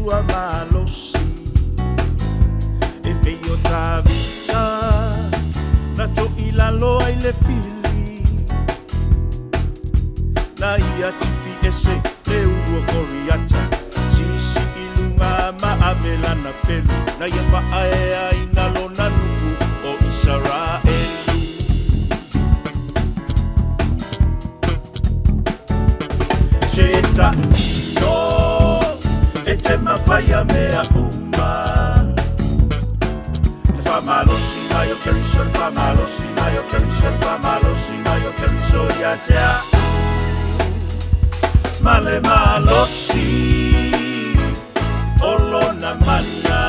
sua malosi e peio tavita na to ilalo ai le fili na ia tipi ese le ua koriata sisi ilunga ma amela na pelu na ia whaae ai na lona nuku o Israelu se ta'ino e te mawhaia mea uma le whamalosi mai o keriso le whamalosi mai o keriso le whamalosi mai o keriso ia tea ma le malosi o lona mana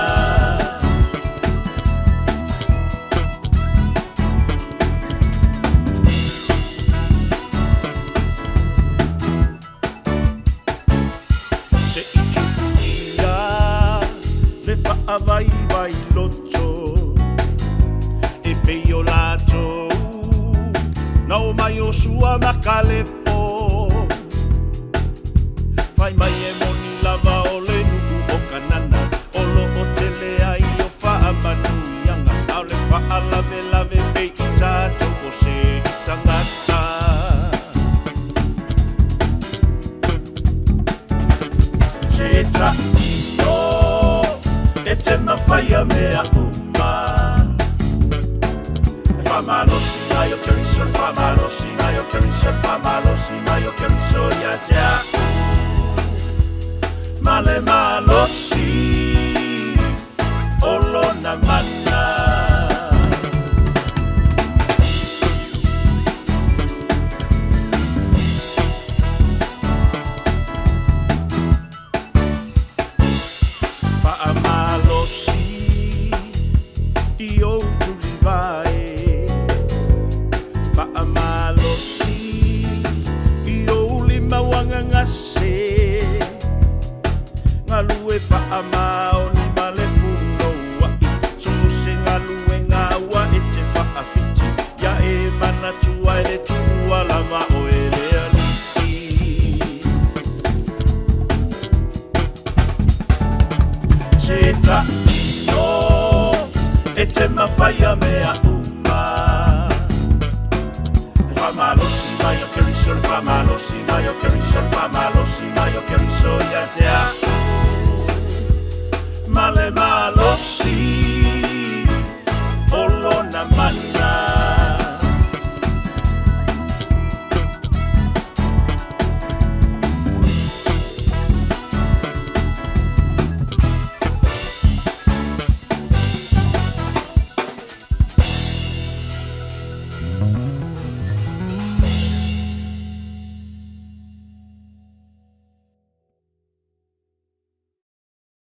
vai vai loto e peio lato não mai o sua macalepo vai mai e moni lava o le nuku o kanana o lo o tele ai o fa amanu yanga au le fa alave lave pe itato o se tangata se tra e te mawhaia mea uma e whamalosi mai o keriso le whamalosi mai o keriso le whamalosi mai o keriso ia tea ma le malosi o lona mana ngalue whaamao ni male puno wai Sumu se ngalue ngawa e te whaafiti Ia e mana tua e le tua lama o e le aliki Se ta'ino e te mawhaia mea uma Whamalosi mai o keriso le whamalosi mai o keriso le whamalosi mai o keriso ia tea